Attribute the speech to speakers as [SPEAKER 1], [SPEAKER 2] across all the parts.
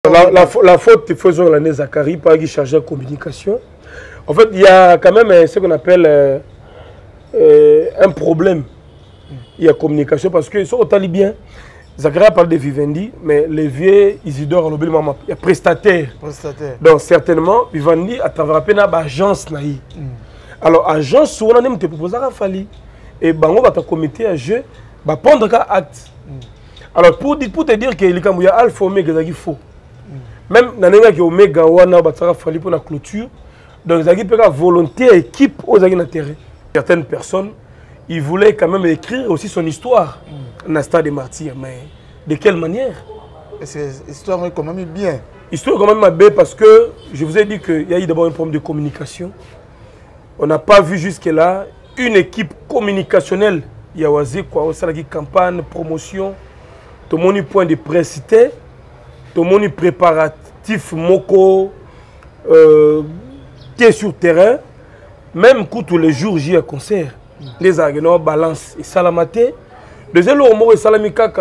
[SPEAKER 1] La faute, faisons l'année Zachary, pas qui chargé de communication. En fait, il y a quand même ce qu'on appelle un problème. Il y a communication parce que, sont bien. Zachary parle de Vivendi, mais les vieux Isidore, il y a prestataire. Donc, certainement, Vivendi, à travers une agence. Alors, agence, souvent, on te propose à Fali. Et Bango va te commettre un jeu, va prendre un acte. Alors, pour te dire qu'il y a Alpha Omega qui faux. Même dans les gens Omega, on a fallu pour la clôture. Donc, il y a une volonté, équipe aux intérêts. Certaines personnes, ils voulaient quand même écrire aussi son histoire. Nasta des martyrs, mais de quelle manière?
[SPEAKER 2] C'est histoire quand même bien.
[SPEAKER 1] Histoire quand même bien parce que je vous ai dit qu'il y a eu d'abord un problème de communication. On n'a pas vu jusque-là une équipe communicationnelle. Il y a aussi quoi, une campagne, promotion, tout le monde point de presse, tout le monde préparatif, moko, qui est sur terrain. Même tous les jours, j'ai un concert. Les arguments balance et salamate. Deuxième mot, salamika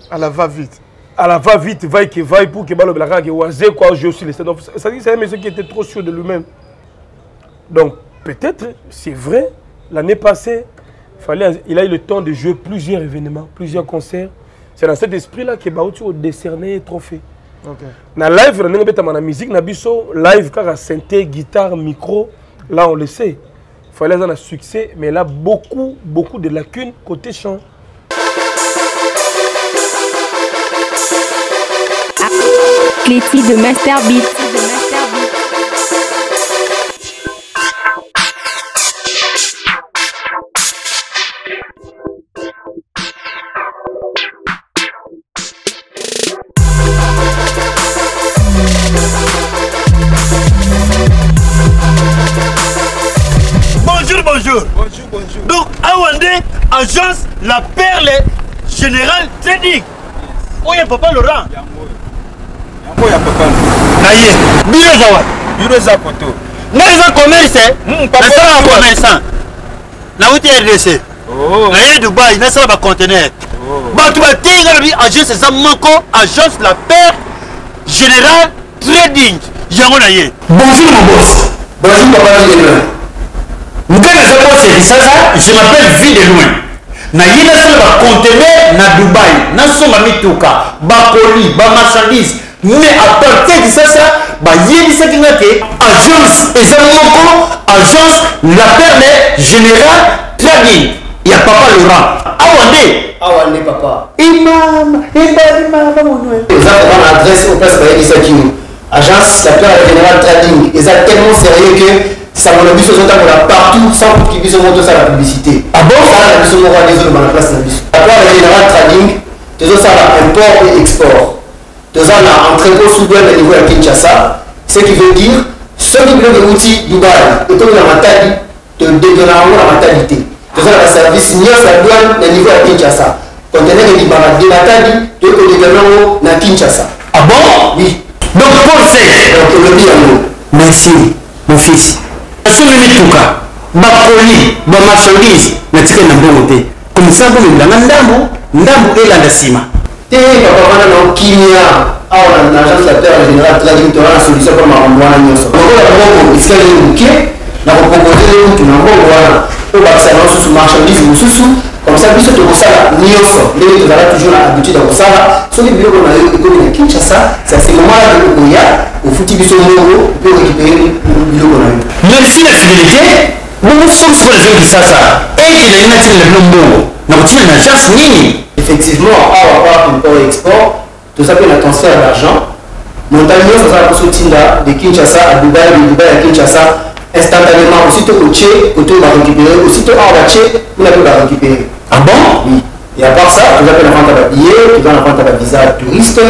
[SPEAKER 2] à la va-vite.
[SPEAKER 1] À la va-vite, vaille qui vaille pour que le blague et oisé quoi, je aussi les. Donc, ça dit c'est un monsieur qui était trop sûr de lui-même. Donc, peut-être, c'est vrai, l'année passée, il a eu le temps de jouer plusieurs événements, plusieurs concerts. C'est dans cet esprit-là qu'il a décerné un trophée. Dans le live, dans la musique, live, car à synthé, guitare, micro, là on le sait. Il fallait avoir un succès, mais là, beaucoup de lacunes côté chant.
[SPEAKER 3] Cléty de Masterbeat.
[SPEAKER 4] Bonjour. Donc, Awandé, agence La Perle Générale Trading. Oh, il y a papa Laurent.
[SPEAKER 5] Il y a papa.
[SPEAKER 4] Naye, Birozawa.
[SPEAKER 5] Biroza Koto.
[SPEAKER 4] Naye, commerce.
[SPEAKER 5] Papa,
[SPEAKER 4] commerçant. La route RDC. Naye, Dubaï, n'a pas conteneur. Bah, tu vas dire, agence, c'est ça, Manco, agence La Perle Générale Trading. Yango Naye.
[SPEAKER 6] Bonjour, mon boss. Bonjour, papa, je m'appelle Vie de Loin. Na yina sala conteneur na Dubaï, na soma mituka, ba colis, ba marchandises. Mais à partir de ça, ba yini sakinga ke agence ezamoko, agence La Perle Générale Trading. Il y a papa Laurent. Awande papa. Imam mon. Ils ont l'adresse au place ba yisa kino. Agence La Perle Générale Trading. Ils sont tellement sérieux que ça m'a vu ce partout sans qu'il puisse montrer ça la publicité. Ah bon? Ça la mission de la place de la mission. La part Générale Trading, tu as ça import et export. Tu as là un très gros sous-douane au niveau de Kinshasa, ce qui veut dire ceux qui veulent des outils Dubaï et comme la maternité, te donnent la maternité. Tu as le service mieux la douane au niveau de Kinshasa. Conteneur de l'Ibarat de Nathalie, tu as le à Kinshasa. Ah bon? Oui. Donc pour ça, donc le bien merci mon fils. Somme mituka, bakoli, ba marchandise, na tika na bongote. Comme ça vous me ndambo elanda sima. Te papa bana no kimia, awa na agence La Perle Générale Trading to la solution pour ma mwana nyoso. Ngoko la bongo iskali muke, na ko proposer mutu na bongo wana. O ba sa no sous marchandise mususu, comme ça biso to kosala nyoso. Ndenge to zala toujours na habitude de kosala. Soki biloko na yo ekomi na Kinshasa, c'est à ce moment-là que on y a au foutu biso mongo pour récupérer biloko na yo. Merci la fidélité. Nous sommes sur les gens qui savent ça. Et il y a une attitude de l'homme. Nous avons une agence nini. Effectivement, à avoir import et export, tout ça peut être un transfert d'argent. Montagne, ça va pour Tinda de Kinshasa à Dubaï, de Dubaï à Kinshasa, instantanément, aussitôt au Tché, côté on va récupérer, aussitôt à Tché, on va récupérer. Ah bon? Oui. Et à part ça, tout ça peut la vente à la billet, tout ça la vente à la visa touriste.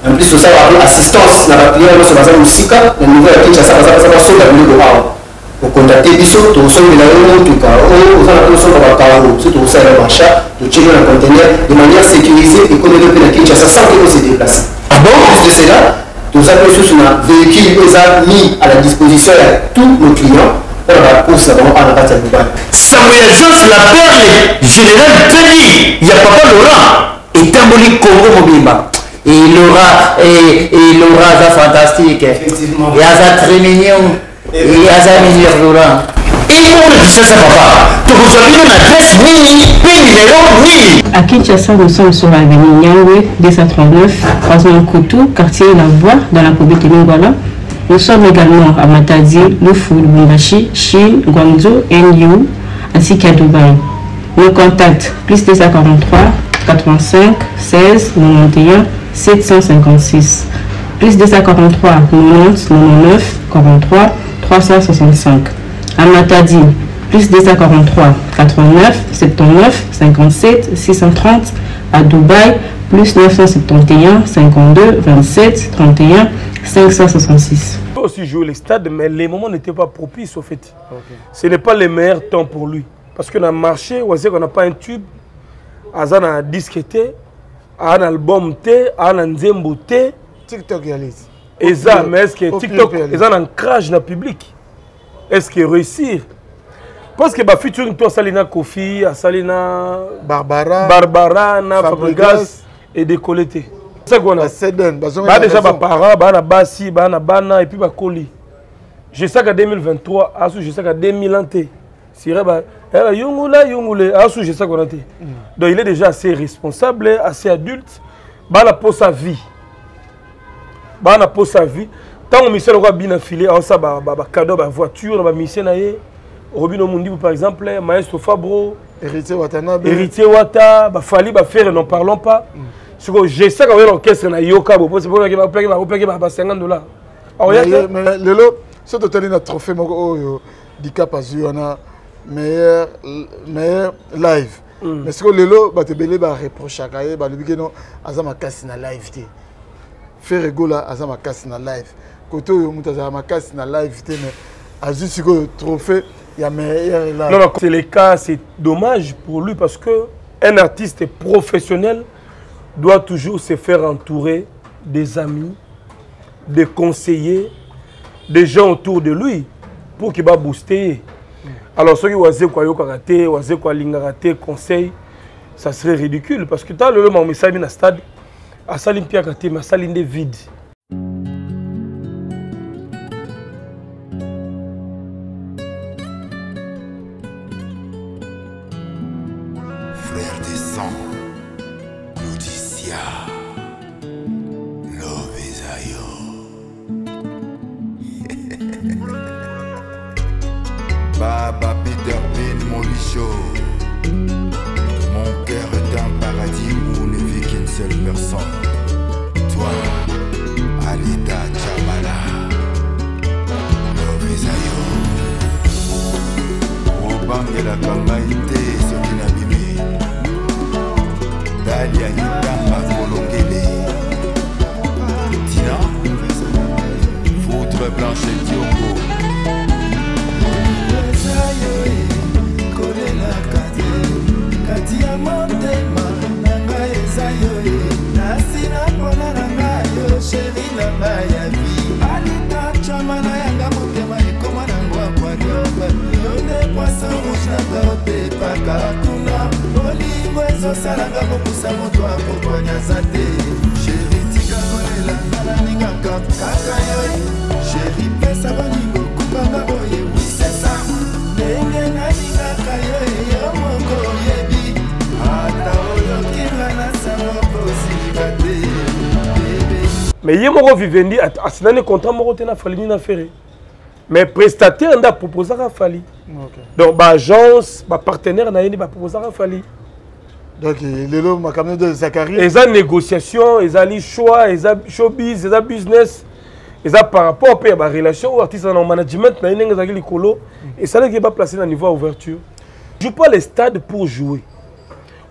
[SPEAKER 6] En plus, tout ça va avoir assistance dans la prière, sur la zone musique, le niveau à Kinshasa, ça va sauver la billet de Bao. Au contacter biso, tout ça, il y a un tout cas, on a la solution pour la Bao, surtout au sein de l'achat, de checker le conteneur de manière sécurisée et qu'on ait le Kinshasa sans qu'on se déplace. Ah bon? En plus de cela, tout ça, sur un véhicule mis à la disposition de tous nos clients. Ça me agence La Perle Générale Trading. Il y a papa Laurent et Tamboli Congo Mobimba. Et Laura, ça fantastique.
[SPEAKER 7] Effectivement.
[SPEAKER 6] Et ça très mignon. Et ça mignon Laurent. Et pour le ça papa, tu vous avez une adresse mini, numéro mini.
[SPEAKER 8] À Kinshasa, nous sommes sur l'avenue Nyangwe, 239, croisement Koutou, quartier La Voie, dans la Kobe Lingala. Nous sommes également à Matadi, Lufu, Lubumbashi, Chine, Guangzhou, NU, ainsi qu'à Dubaï. Nos contacts, plus 243 85 16 91 756, plus 243 90 99 43 365. À Matadi, plus 243 89 79 57 630. À Dubaï, plus 971 52 27 31 566.
[SPEAKER 1] Il peut aussi jouer les stades, mais les moments n'étaient pas propices au fait. Ce n'est pas le meilleur temps pour lui. Parce qu'on a marché, on n'a pas un tube, on a un disque, on a un album, on a un nzembo.
[SPEAKER 2] TikTok, Yalis.
[SPEAKER 1] Et ça, mais est-ce que TikTok est un ancrage dans le public? Est-ce qu'il réussit? Parce que featuring toi, Salina Kofi, Salina Barbara, Fabregas et Décolleté. C'est ça qu'on a. Déjà, parents, Bassi, Bana et puis Koli. Je sais qu'en 2023, je sais qu'en 2021, je sais qu'on a. Donc il est déjà assez responsable, assez adulte. Bana pour sa vie. Bana pour sa vie. Tant que monsieur a bien affilé, on a un cadeau, une voiture, une mission. Robino Mundi, par exemple, Maestro Fabro, Héritier Wata, Fali, faire, n'en parlons pas. Je sais qu'on a l'orchestre na Yoka, c'est pour ça qu'il va payer $50.
[SPEAKER 2] Mais le lot, ce total, un trophée, Dicap Azur, on a meilleur live. Mais ce que le lot, tu as reproché à Kaye, tu as dit que na live. Faire rigoler à ma casse na live. Côté où tu as ma casse na live, mais à juste le trophée, il y a meilleur live.
[SPEAKER 1] Non, c'est le cas, c'est dommage pour lui parce qu'un artiste professionnel doit toujours se faire entourer des amis, des conseillers, des gens autour de lui pour qu'il va booster. Alors, ceux qui ont raté, conseil, ça serait ridicule parce que tu as le message dans le stade, à Salim Piakate, mais Salim est vide.
[SPEAKER 9] Frère des sangs, Claudicia, Lovesayo. Baba Peter Ben Molicho. Mon cœur est un paradis où ne vit qu'une seule personne. Toi, Alita Chamala, Lovesayo. Obangela Kangaite, Sokina Bimi. Dalia Nitamba Kolongele. Tina, Foutre Blanche Diongo.
[SPEAKER 10] Katia motema nanga ezayo nasina pona nanga yo sheri nanga ya vi alita chamana yanga motema ekoma nango akwarioba yone poisson rouge nanga otepaka tuna olingo ezosalanga kokusa moto akokonya zate sheri tika kolela ngala ningaka kaka yo sheri pesa baningo kubanga boye wisesa ndenge nalingaka yo eyo moko yebi.
[SPEAKER 1] Mais il y a un vivendi, c'est un contrat qui a fallu faire. Mais prestataire, on a proposé à Fali. Donc, l'agence, le partenaire, on a proposé à Fali.
[SPEAKER 2] Donc, les lots, ma camion de Zachary.
[SPEAKER 1] Ils ont négociation, ils ont choix, ils ont showbiz, ils ont business. Ils ont par rapport à la relation aux artistes en management, ils ont les colos. Et ça, ils sont placés dans le niveau d'ouverture. On ne joue pas les stades pour jouer.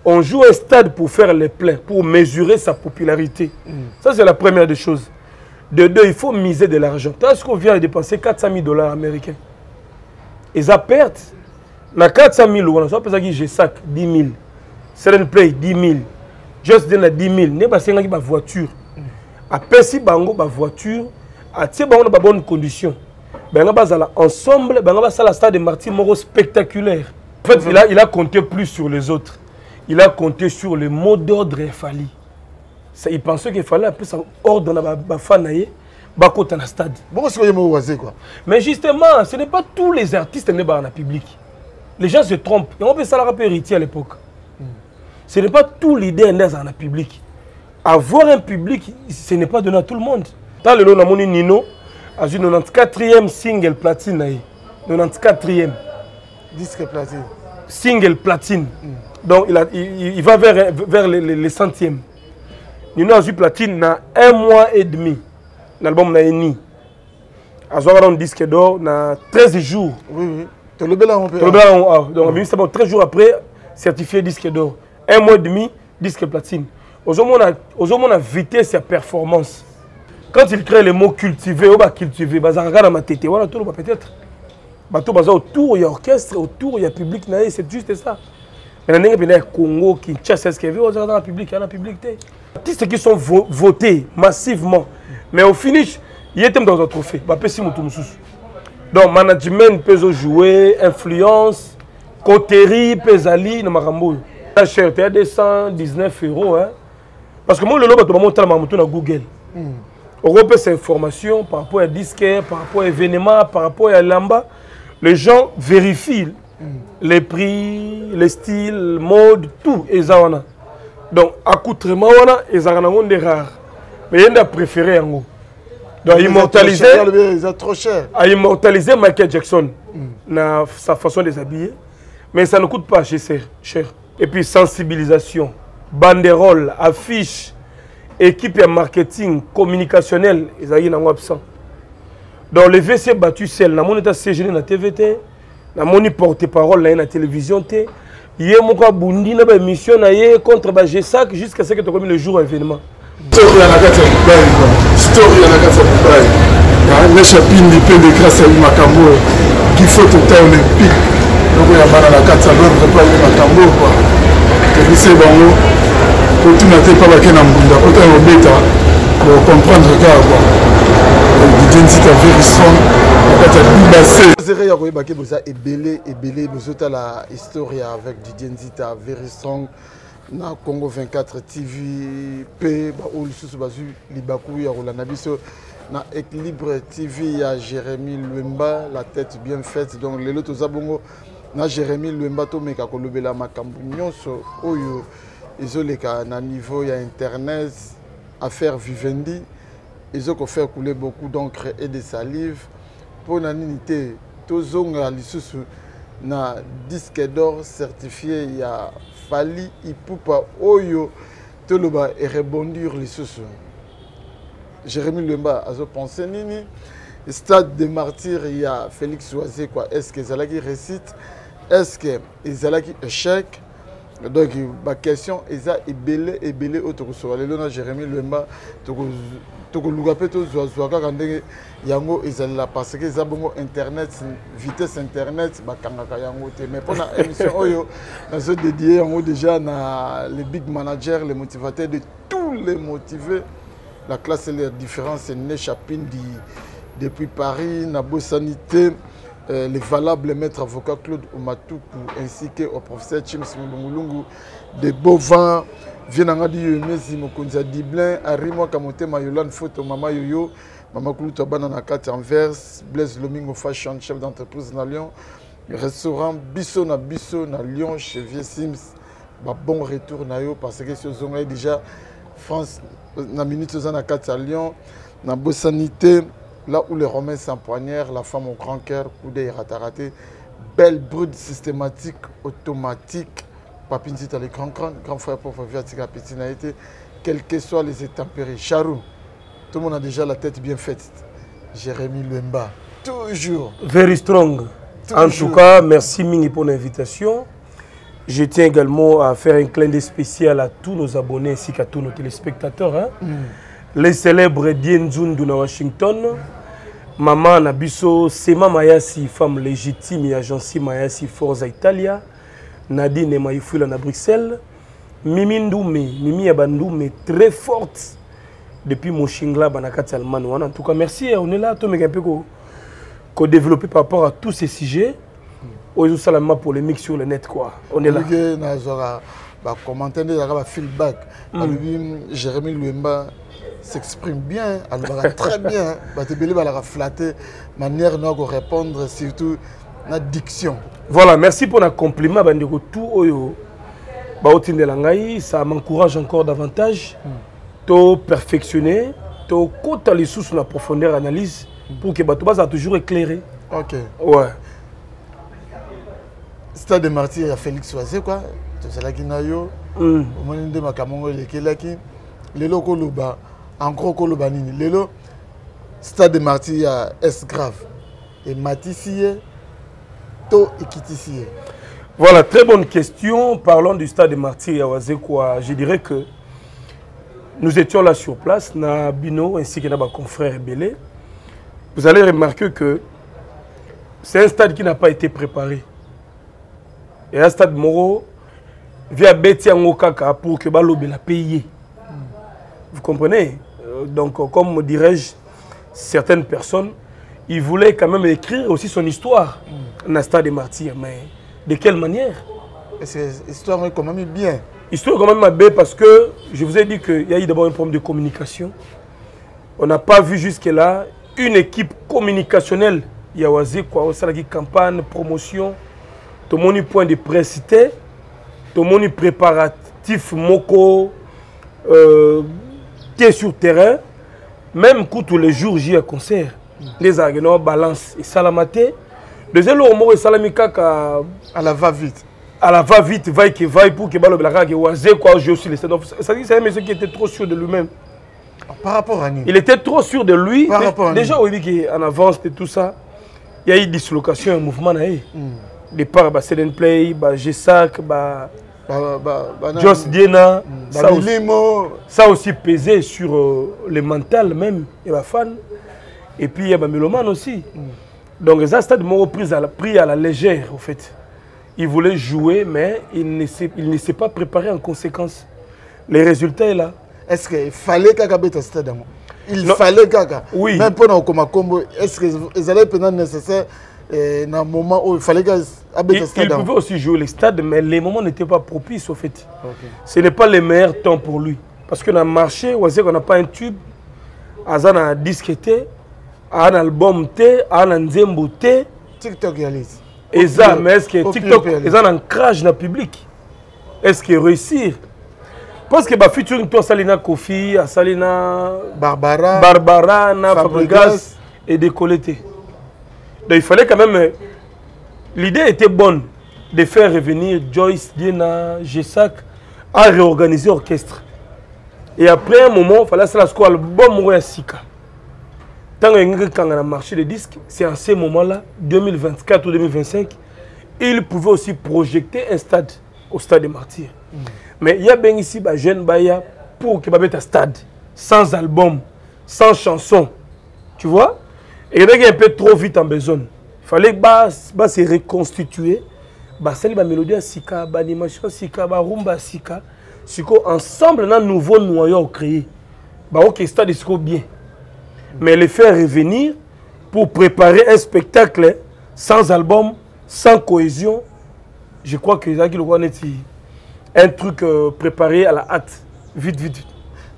[SPEAKER 1] On joue un stade pour faire les pleins, pour mesurer sa popularité. Ça, c'est la première des choses. De deux, il faut miser de l'argent. Est-ce qu'on vient de dépenser $400 000 américains? Et ça perd. Dans 400 000 euros, on peut dire que j'ai sac 10 000. Seven Play 10 000. Just Dance 10 000. Ne pas c'est une voiture. À Percy Bango, ma voiture. À Tché Bango, dans bonne condition. Ensemble, on va la stade de Martin Moreau spectaculaire. En fait, il a compté plus sur les autres. Il a compté sur le mot d'ordre Fali. il pensait qu'il fallait appeler ça ordre dans la fan dans le stade.
[SPEAKER 2] Bon, c'est quoi?
[SPEAKER 1] Mais justement, ce n'est pas tous les artistes qui sont dans le public. Les gens se trompent. Et on peut ça la rappeler héritier à l'époque. Ce n'est pas tous les leaders dans le public. Avoir un public, ce n'est pas donné à tout le monde. Dans le nom de Nino, a eu 94e single platine. 94e.
[SPEAKER 2] Disque platine.
[SPEAKER 1] Single platine. Donc il va vers les centièmes. Nino a eu platine dans 1 mois et demi. L'album n'a ni. A eu un disque d'or dans 13 jours.
[SPEAKER 2] Oui. Donc
[SPEAKER 1] 13 jours après, certifié disque d'or. 1 mois et demi, disque platine. Aujourd'hui, on a vité sa performance. Quand il crée le mot cultiver, on va cultiver. On regarde ma tête. Voilà, tout peut-être. Autour, il y a orchestre, autour, il y a public. C'est juste ça. Mais il y a Congo, Kinshasa, il y a un public. Les artistes qui sont votés massivement. Mais au finish, il y a dans un trophée. Donc, management peut jouer, influence, coterie peut aller dans Marambo. La cher, tu as 219 €. Hein? Parce que moi, le lot, je vais monter dans Google. On repère ces informations par rapport à disque, par rapport à événements, par rapport à lamba. Les gens vérifient les prix, les styles, mode, tout. Donc, accoutrement, ils ont des rares. Mais il y a préféré en haut. Donc, immortaliser.
[SPEAKER 2] C'est trop cher.
[SPEAKER 1] À immortaliser Michael Jackson dans sa façon de s'habiller. Mais ça ne coûte pas cher. Et puis, sensibilisation, banderole, affiche, équipe marketing, communicationnel, ils sont absents. Donc, le VC battu seul, dans mon état CGN dans la TVT, dans mon porte-parole dans la télévision, il y a une émission contre GSAC jusqu'à ce que tu aies le jour événement.
[SPEAKER 2] Story à la carte les chapines du pays de grâce à Makambo qui faut tout temps olympique. Donc il y a la carte à l'ordre pas Makambo quoi. Que c'est bon. Pour tout n'attendre pas la Kenambunda, pour tout un bêta pour comprendre regarde quoi. L'identité very strong. La histoire avec Didier Nzita very strong. Na Congo 24 TV P ou Libakou ya Rolanda biso na Équilibre TV ya Jérémy Luemba la tête bien faite donc les lotos abongo na Jérémy Luemba to meka ko lobela makambu nyonso oyo ezoleka na niveau ya internet affaire Vivendi ezoko faire couler beaucoup d'encre et de salive pour na ninité to zonga lisusu na disque d'or certifié ya Fali Ipupa Oyo Toloba et rebondir les sous. Jérémy Luemba a pensé nini stade des martyrs il y a Félix Oisé quoi est-ce que Zalaki récite est-ce que Zalaki échec donc ma question est belé autre sur les lona Jérémy Luemba toko lugape to zoazoaka kandenge yango ezala parce que zabongo internet vitesse internet bakangaka yango te mais pour la émission oyo nazo dédié yango déjà na les big managers les motivateurs de tous les motivés la classe et les différences c'est né chapine depuis Paris na Sanité les valables maître avocat Claude Omatoukou ainsi que au professeur Chims Mulungu de Bovin Vienanga di Mesi Mokonza Diblin Arimo Kamote Mayolan Photo Mama Yoyo Mama Kuluta Banana 4 Anvers Blaise Lomingo Fashion chef d'entreprise na Lyon restaurant Bisso na Lyon chez Vieux Sims bon retour na yo parce que ce zonga déjà France na minute na 4 à Lyon na Sanité là où les Romains s'empoignèrent la femme au grand cœur coup d'œil raté belle brute systématique automatique Papinzi dans les grand frère pour Viatika Petit n'a été, quelles que soient les intempéries. Charou, tout le monde a déjà la tête bien faite. Jérémy Luemba, toujours.
[SPEAKER 1] Very strong. Toujours. En tout cas, merci Mingi pour l'invitation. Je tiens également à faire un clin d'œil spécial à tous nos abonnés ainsi qu'à tous nos téléspectateurs. Hein. Les célèbres Dienzundu na Washington, Maman Nabiso, Sema Mayasi, femme légitime et agence Mayasi Forza Italia. Nadine Maïfoula à Bruxelles, Mimi Yabandoumé très forte depuis Moshingla, Banakati Allemagne. En tout cas, merci. On est là, un peu développé par rapport à tous ces sujets. Aujourd'hui, salam pour les mix sur le net. Quoi. On est là.
[SPEAKER 2] commentaire de feedback. Jérémy Louemba s'exprime bien, elle très bien. Elle a flatté manière de répondre, surtout la diction.
[SPEAKER 1] Voilà, merci pour le compliment. Ça m'encourage encore davantage de perfectionner, de côté les sous la profondeur analyse pour que Batouba soit toujours éclairé.
[SPEAKER 2] Ok.
[SPEAKER 1] Ouais.
[SPEAKER 2] Stade de Martyr à Félix Oisé quoi. C'est là qui n'a eu. Au moment de ma camongo les locaux loba en gros colobanini. Les lo Stade de Martyr est grave et Matissie to Ekitisie.
[SPEAKER 1] Voilà, très bonne question. Parlons du Stade de Martyr à Oazekwa. Je dirais que nous étions là sur place, na Bino ainsi que nos confrères Belé. Vous allez remarquer que c'est un stade qui n'a pas été préparé. Et un stade Moro via Betia Ngokaka pour que Balobe l'a payé. Vous comprenez? Donc, comme dirais-je, certaines personnes, ils voulaient quand même écrire aussi son histoire dans le Stade des Martyrs. Mais de quelle manière?
[SPEAKER 2] L'histoire est quand même bien.
[SPEAKER 1] L'histoire est quand même bien parce que je vous ai dit qu'il y a eu d'abord un problème de communication. On n'a pas vu jusque-là une équipe communicationnelle. Il y a une campagne, promotion, tout le monde point de presse, tout le monde préparatif, moko, qui est sur terrain, même tous les jours, j'ai un concert. Les arguments, balance et salamate. Deuxième jour, salamika
[SPEAKER 2] à la va-vite.
[SPEAKER 1] À la va-vite, vaille qui vaille pour que Balo Blaka oisé quoi je aussi les c'est un monsieur qui était trop sûr de lui-même.
[SPEAKER 2] Par rapport à nous.
[SPEAKER 1] Il était trop sûr de lui.
[SPEAKER 2] Par rapport à
[SPEAKER 1] déjà, on dit qu'en avance de tout ça, il y a eu dislocation, un mouvement. Départ, Seden Play, GESAC, Joss Diena. Ça aussi pesé sur le mental même, et la fan. Et puis il y a Méloman aussi. Donc, ça, stade pris à la légère, en fait. Il voulait jouer, mais il ne s'est pas préparé en conséquence. Le résultat est là.
[SPEAKER 2] Est-ce qu'il fallait qu'il y ait un stade? Il fallait qu'il y ait.
[SPEAKER 1] Oui.
[SPEAKER 2] Même pour nous, comme est-ce qu'ils allaient être nécessaire dans un moment où il fallait qu'il y ait un stade?
[SPEAKER 1] Il pouvait aussi jouer le stade, mais les moments n'étaient pas propices, en fait. Okay. Ce n'est pas le meilleur temps pour lui. Parce qu'on a marché, on sait qu'on n'a pas un tube, on a un disque, on a un album, on a un nzembo.
[SPEAKER 2] TikTok, il y a les.
[SPEAKER 1] Et ça, mais est-ce que TikTok est un ancrage dans le public? Est-ce qu'il réussit? Parce que featuring toi Salina Kofi, Salina Barbara, Fabregas et Décolleté. Donc il fallait quand même. L'idée était bonne de faire revenir Joyce, Diena, GESAC à réorganiser l'orchestre. Et après un moment, il fallait que ce soit l'album Roya Sika. Quand on a marché les disques, c'est en ce moment-là, 2024 ou 2025, il pouvait aussi projeter un stade au Stade des Martyrs. Mais il y a bien ici des jeunes Baya pour qu'il y ait un stade, sans album, sans chanson. Tu vois? Et il y a un peu trop vite en besogne. Il fallait se reconstituer. C'est la mélodie à Sika, l'animation Sika, la rumba Sika. Ensemble, un nouveau noyau créé. Le stade est bien. Mais les faire revenir pour préparer un spectacle sans album, sans cohésion, je crois que c'est un truc préparé à la hâte, vite.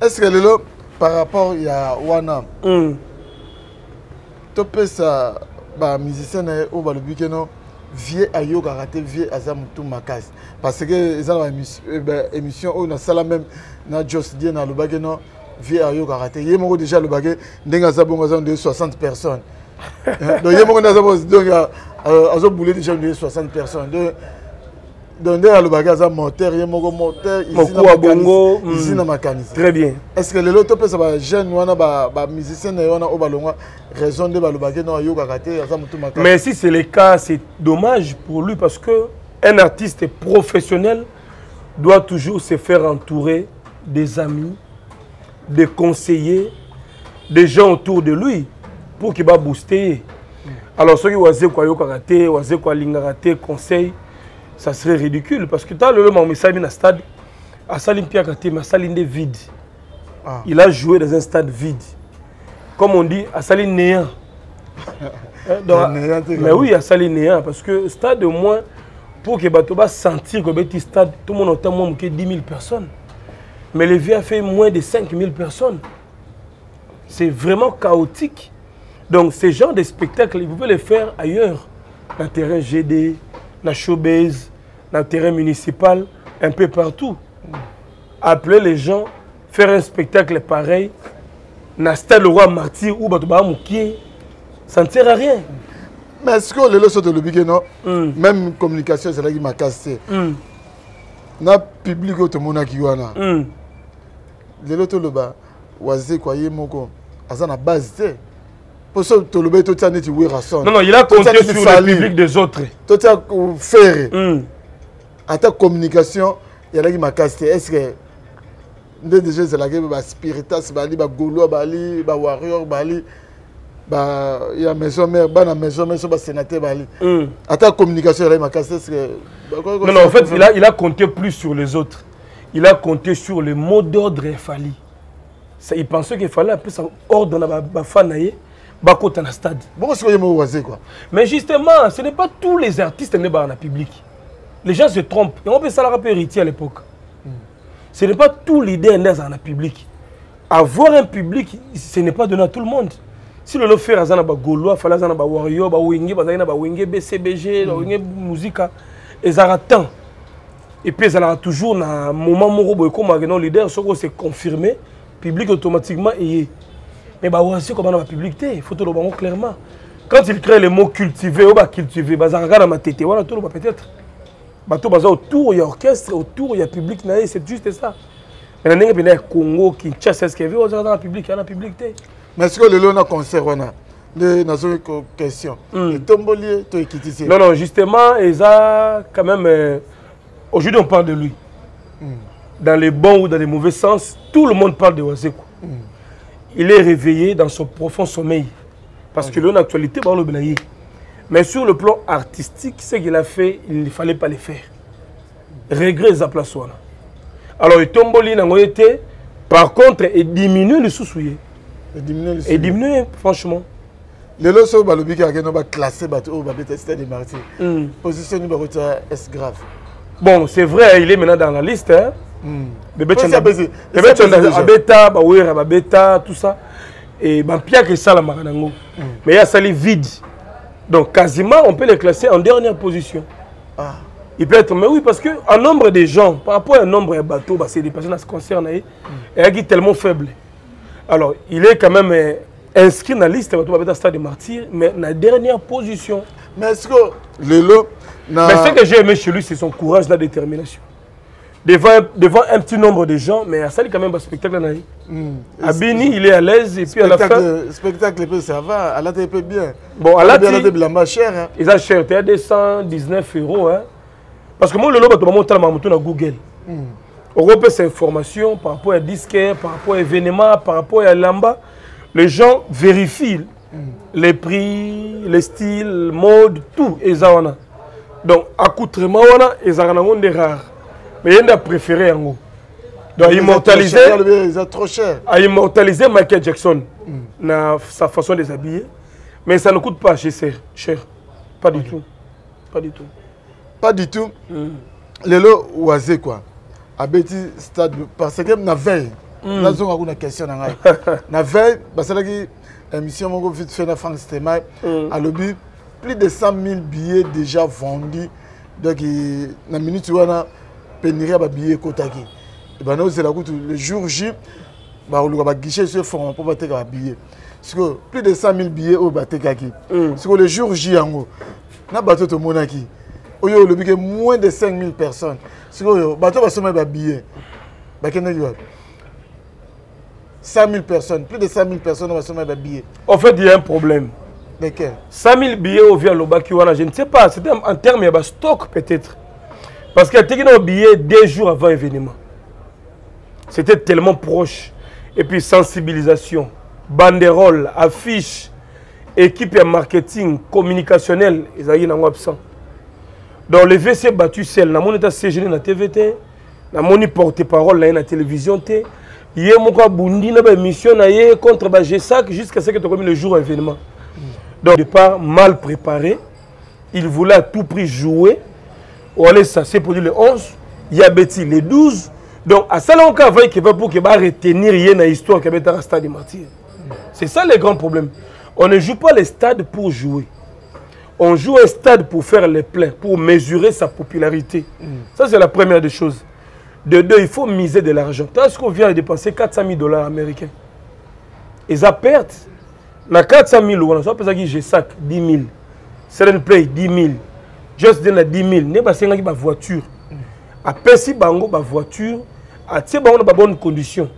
[SPEAKER 2] Est-ce que là, par rapport à Wana, tu peux ça, musicien ou le week-end, vieux à yoga raté, vieux à Zamutu Makas. Parce que les émissions où on a ça même, na Joss Dien na le bagano. Vieux à yoga raté. Il y a déjà le bagage de 60 personnes. Donc il y a boulé déjà de 60 personnes. Donc le bagage a moteur, il y a moteur, ici na mécanisme.
[SPEAKER 1] Très bien.
[SPEAKER 2] Est-ce que les autres personnes sont jeunes ou musiciens ont raison de le bagage na yoga raté?
[SPEAKER 1] Mais si c'est le cas, c'est dommage pour lui parce que un artiste professionnel doit toujours se faire entourer des amis, des conseillers, des gens autour de lui pour qu'il va booster. Alors, ceux qui ont raté, raté, conseil, ça serait ridicule parce que tu as le message dans le stade, à Salim Piakate, mais Salim est vide. Il a joué dans un stade vide. Comme on dit, à Salim néant. Mais oui, à Salim néant parce que le stade, au moins, pour que Batoba sentir que petit stade, tout le monde entend moins que 10 000 personnes. Mais le vieux a fait moins de 5 000 personnes. C'est vraiment chaotique. Donc, ce genre de spectacle, vous pouvez le faire ailleurs. Dans le terrain GD, dans le showbiz, dans le terrain municipal, un peu partout. Appeler les gens, faire un spectacle pareil, dans le stade le roi martyr ou Batoba Moukié, ça ne sert à rien.
[SPEAKER 2] Mais est-ce que les leçons de l'obligé, non? Même communication, c'est là qui m'a cassé. Na public au monde qui wana. Les leçons le bas, oisé quoi moko, à la base té. Pour ça, tu le tu as net raison.
[SPEAKER 1] Non, il a compté sur le public des autres.
[SPEAKER 2] Tu as fait. À ta communication, il y a là qui m'a cassé. Est-ce que déjà c'est là que bah spiritas bali bah golo bali bah warrior bali bah il y a maison mère bah na maison mère bah sénateur bali à ta communication là il m'a cassé.
[SPEAKER 1] Non, en fait il a compté plus sur les autres. Il a compté sur le mot d'ordre Fali. Il pensait qu'il fallait un peu ordre dans la fanaye bah côté dans le stade.
[SPEAKER 2] Bon c'est quoi.
[SPEAKER 1] Mais justement, ce n'est pas tous les artistes qui sont dans le public. Les gens se trompent. Et on peut ça la rappeler héritier à l'époque. Ce n'est pas tous les leaders dans le public. Avoir un public, ce n'est pas donné à tout le monde. Si le fait à Zana Gaulois, il fallait Zana Warrior, Wenge, BCBG, Wenge Musique, ils attendent. Et puis ils ont toujours un moment où comme leader, c'est confirmé, le public automatiquement est. Mais c'est comme dans la public, il faut tout le monde clairement. Quand il crée le mot cultiver, ou cultiver, ils regardent ma tête, voilà tout le monde peut-être. Autour, il y a orchestre, autour, il y a public, c'est juste ça. Mais il y a Congo, Kinshasa, est-ce qu'il y a dans le public, il y a dans le public.
[SPEAKER 2] Mais est-ce que le long concert, on a des questions? Le tombolier, tu es quitté.
[SPEAKER 1] Non, justement, il y a quand même. Aujourd'hui, on parle de lui. Dans les bons ou dans les mauvais sens, tout le monde parle de Wazeko. Il est réveillé dans son profond sommeil. Parce que l'on actualité, on le blaye. Mais sur le plan artistique, ce qu'il a fait, il ne fallait pas le faire. Regret sa place. Alors, il tombe au été. Par contre, il diminue le sous-souillé. Il diminue, franchement.
[SPEAKER 2] Le loso balobi qui a classé bateau stade de martyrs. Position numéro est grave.
[SPEAKER 1] Bon, c'est vrai, il est maintenant dans la liste. Bébé Abeta, tout ça. Et Pia qui ça la maranango. Mais il y a sali vide. Donc quasiment on peut les classer en dernière position. Il peut être, mais oui, parce qu'un nombre de gens, par rapport à un nombre de bateaux, c'est des personnes à ce concerne, il est tellement faible. Alors, il est quand même inscrit dans la liste de stade de martyrs, mais dans la dernière position.
[SPEAKER 2] Mais est-ce que le lot.
[SPEAKER 1] Mais ce que j'ai aimé chez lui, c'est son courage, la détermination. Devant un petit nombre de gens, mais ça, il y a quand même un spectacle. À Bini, il est à l'aise, et puis à la fin.
[SPEAKER 2] Le spectacle, ça va, à la télé, bien.
[SPEAKER 1] Bon, à la
[SPEAKER 2] télé, il est cher.
[SPEAKER 1] Il est cher, il y a 219 €. Parce que moi, le lot, je vais monter à Google. On repère ces informations par rapport à disquaire, par rapport à événements, par rapport à Lamba. Les gens vérifient les prix, les styles, mode, tout. Donc, accoutrement, ils ont des rares. Mais il y a préféré en haut. Donc, immortaliser.
[SPEAKER 2] C'est trop cher.
[SPEAKER 1] À immortaliser Michael Jackson dans sa façon de s'habiller. Mais ça ne coûte pas cher. Pas du tout. Pas du tout.
[SPEAKER 2] Pas du tout. Les lots oisés quoi. À Betty Stade. Parce que na veille. Là, on a une question. Na veille, parce que l'émission mon vite fait na France Téma. À l'objet, plus de 100 000 billets déjà vendus. Donc, na minute où on a pénurie à billet kotaki. Et ben nous c'est la route le jour J, bah on va guichet sur fond pour battre les billets. Parce que plus de 100 000 billets au battre kaki. Parce que le jour J en haut, na bateau to monaki. Oyo le billet moins de 5 000 personnes. Parce que bateau va se mettre billet. Bah qu'est-ce que 100 000 personnes, plus de 100 000 personnes vont se mettre billet.
[SPEAKER 1] En fait, il y a un problème.
[SPEAKER 2] Lesquels?
[SPEAKER 1] 100 000 billets au via Lobakiwana, je ne sais pas, c'était en termes de stock peut-être. Parce qu'il y a un billet 2 jours avant l'événement. C'était tellement proche. Et puis sensibilisation, banderole, affiche, équipe de marketing, communicationnel, ils sont absents. Donc le VC battu seul, na mon état CGN na TVT, na mon porte-parole na la télévision T, hier mon cas bundi na ba émission na yé contre ba GSAC jusqu'à ce que tu commis le jour événement. Donc au départ mal préparé, il voulait à tout prix jouer on allait ça, c'est produit le 11, il y a Betty le 12. Donc, à ça, on va pour qu'il va retenir rien dans l'histoire qui est dans le stade des martyrs. C'est ça le grand problème. On ne joue pas les stades pour jouer. On joue un stade pour faire les pleins, pour mesurer sa popularité. Ça, c'est la première des choses. De deux, il faut miser de l'argent. Est-ce qu'on vient de dépenser 400 000 $ américains? Et ça perd. Na 400 000 €, ça peut dire que j'ai sac 10 000. Seren Play 10 000. Just Dance 10 000. Ne pas une voiture. À Pessi Bango, ma voiture. À Tse Bango, dans bonne condition.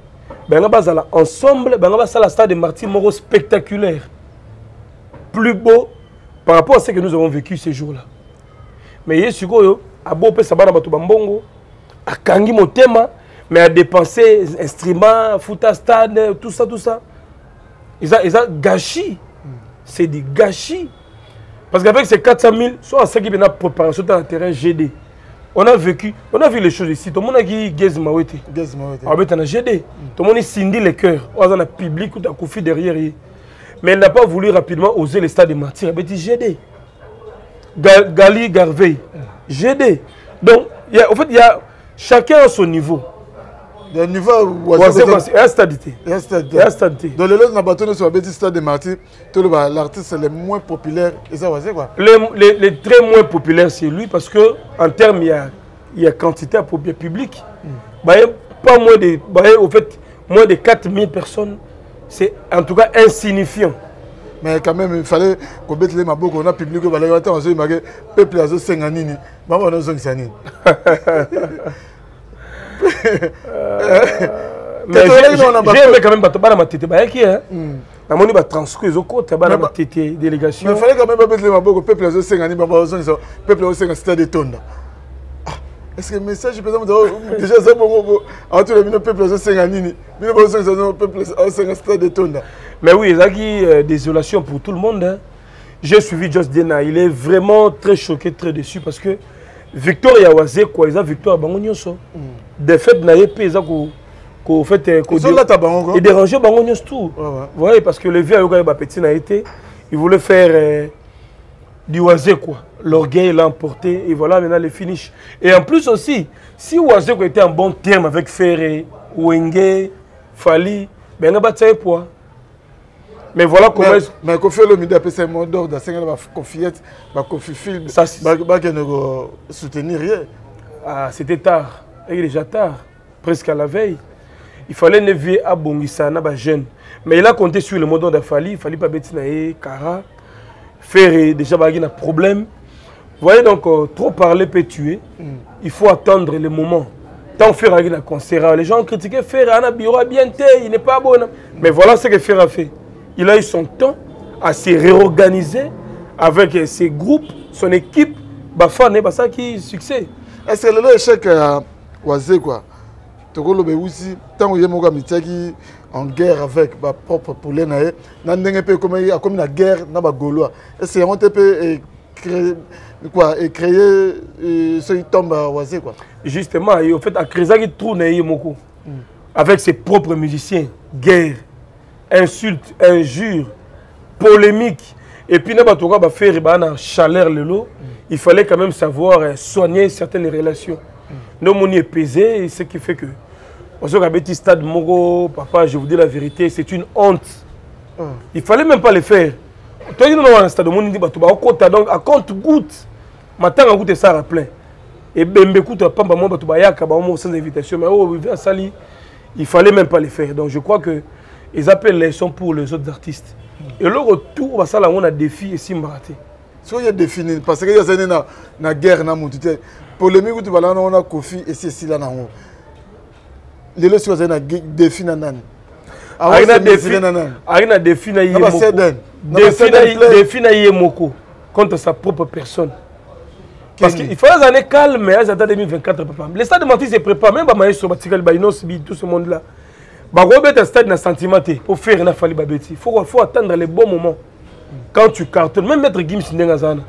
[SPEAKER 1] Ensemble, la stade de Martyrs Moro spectaculaire. Plus beau par rapport à ce que nous avons vécu ces jours-là. Mais il y a ce que à Bopé Sabana Batubambongo, à Kangi Motema, mais à dépenser instruments, foot stade, tout ça. Ils ont gâchis. C'est du gâchis. Parce qu'avec ces 400 000, soit à ce qui est la préparation dans le terrain GD. On a vécu, on a vu les choses ici. Tout le monde a dit Gez Mawete. On a GD. Tout le monde a scindé les cœurs. On a un public qui a confié derrière. Mais il n'a pas voulu rapidement oser les stades de martyrs. Il a dit GD. Gali Garvey. GD. Donc, en fait, il y a chacun à son niveau.
[SPEAKER 2] Il y a un niveau où
[SPEAKER 1] il y a un stade.
[SPEAKER 2] Dans le lot de Nabaton, sur le stade de martyrs, l'artiste est le moins populaire. Et ça, c'est quoi?
[SPEAKER 1] Les très moins populaires, c'est lui parce qu'en termes, il y a quantité publique. Pas moins de, au fait, moins de 4000 personnes. C'est en tout cas insignifiant.
[SPEAKER 2] Mais quand même, il fallait qu'on mette les mabos, qu'on a publié, qu'on a dit que le peuple a 5 ans. Maman, on a 5 ans.
[SPEAKER 1] Mais j'ai quand même ma tête. La monnaie va transcrire aux côtes, ma tête délégation.
[SPEAKER 2] Mais il fallait quand même mettre les mabos, que le peuple a 5 ans. Le peuple a 5 ans, c'était des tonnes. Est-ce que le message, par exemple, déjà, c'est bon, entre le peuple a 5 ans, le peuple a 5 ans, c'était des tonnes.
[SPEAKER 1] Mais oui, il y a désolation pour tout le monde. Hein. J'ai suivi Just Dena. Il est vraiment très choqué, très déçu parce que Victor Yawazé, quoi, ils ont Victor Bangonyoso. Des faits n'a pas ils ont fait et déranger Bangonyoso tout. Vous voyez, parce que le vieux Yoga Petit n'a été, il voulait faire du Wazé, quoi. L'orgueil l'a emporté et voilà maintenant le finish. Et en plus aussi, si Wazé était en bon terme avec Ferré, Wenge, Fali, ben il a battu poids. Mais voilà comment.
[SPEAKER 2] Mais Kofi Olomide a fait un mot d'ordre, il a confiette, il a confié film, il a soutenu rien.
[SPEAKER 1] Ah, c'était tard, il est déjà tard, presque à la veille. Il fallait nevier à Bongissa, à jeune. Mais il a compté sur le mot d'ordre de Fali, il fallait pas Betinae, Kara, Ferré, déjà il y a un problème. Vous voyez donc, trop parler peut tuer. Il faut attendre le moment. Tant Ferré a un concert, les gens ont critiqué Ferré, il a un bureau bien té, il n'est pas bon. Mais voilà ce que Ferré a fait. Il a eu son temps à se réorganiser avec ses groupes, son équipe. Bafan, c'est ça qui est succès.
[SPEAKER 2] Est-ce que l'échec à Wazé, quoi? Tokolo aussi, tant que Yemoga Mitaki en guerre avec ma propre poulet, comme la guerre dans la Gaulois. Est-ce qu'on peut créer ce qui tombe à Wazé, quoi? Justement,
[SPEAKER 1] en fait, à créer ça qui tourne avec ses propres musiciens, guerre. Insultes, injures, polémiques. Et puis, il fallait quand même savoir soigner certaines relations. Nous, on est pesé, ce qui fait que. Stade Mogo, papa, je vous dis la vérité, c'est une honte. Il ne fallait même pas le faire. Toi, il y a un stade donc à compte goutte. Maintenant, on goûte ça à plein. Et Bembe coûte pas sans invitation. Mais il fallait même pas le faire. Donc, je crois que. Ils appellent les sons pour les autres artistes. Et le retour, on a des défis et Simbaraté.
[SPEAKER 2] Si on y a défini, parce qu'il y a une guerre, une polémique, on a Kofi et c'est là. Les gens ont un défi. Il y a défi contre sa propre personne. Parce qu'il faut des années calmes, mais ils attendent 2024. Les stades de Martyrs se préparent, même tout ce monde-là. Un stade de sentiment pour faire un affaire il faut attendre les bons moments. Quand tu cartonnes, même Maître Gims Ndengazana,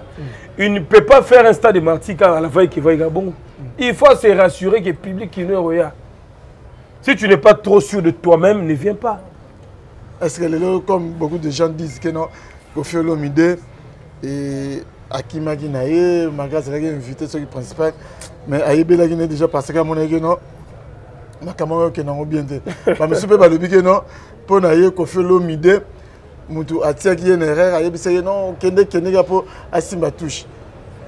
[SPEAKER 2] il ne peut pas faire un stade de Martyrs quand à la veille qui va y bon. Il faut se rassurer que le public qui ne regarde. Si tu n'es pas trop sûr de toi-même, ne viens pas. Est-ce que comme beaucoup de gens disent que non, Kofi Olomide et akimaki na ye malgré azalaki invité soki principal mais ayebelaki ne déjà parce que amonaki non makambo oyo okende yango bien te bamisusu mpe balobi ke non mpo na ye Koffi Olomide mutu atiaki ye na erreur ayebisa ye non kendeka mpo asimba touche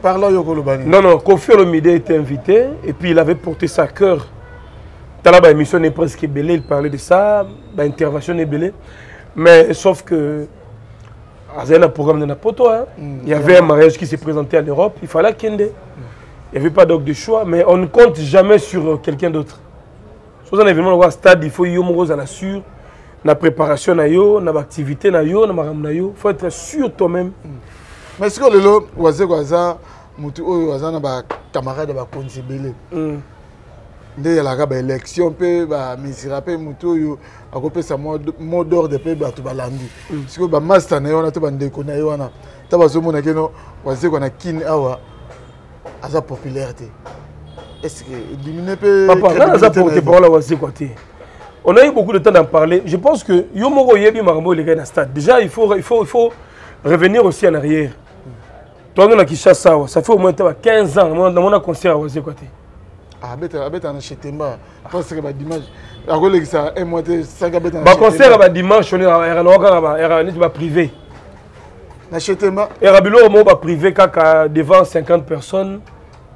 [SPEAKER 2] par là oyo koloba nini
[SPEAKER 1] non Koffi Olomide était invité et puis il avait porté ça à cœur tala émission n'est presque belé il parlait de ça intervention est belé mais sauf que il un programme de Napoto, hein. Il y avait un mariage qui s'est présenté en Europe, il fallait qu'il y ait. Il n'y avait pas donc de choix, mais on ne compte jamais sur quelqu'un d'autre. Si un événement au stade, il faut y aller à la sûre, la préparation, l'activité, il faut être sûr toi-même.
[SPEAKER 2] Mais est-ce que le Waza, Moutou Waza, na camarade de Konsibele. Dès la élection, misira pe Moutou a coupé sa mot d'ordre de paix tout balandi. Parce que ba master na yona to bande ko na yona. Tabazo mona keno Waza ko na kin awa asa popularité. Est-ce que diminuer peu
[SPEAKER 1] papa na za porter parole à Waza côté. On a eu beaucoup de temps d'en parler. Je pense que Yomoro Yebi Maramo les gars dans stade. Déjà il faut revenir aussi en arrière. Toi on a Kinshasa, ça fait au moins 15 ans on a concert à Waza côté.
[SPEAKER 2] Ah beta en acheter pas parce que ba dimanche a collègue ça un mois de 5 beta
[SPEAKER 1] ba concert ba dimanche on est privé
[SPEAKER 2] n'acheter pas
[SPEAKER 1] era bilo mo ba privé kaka devant 50 personnes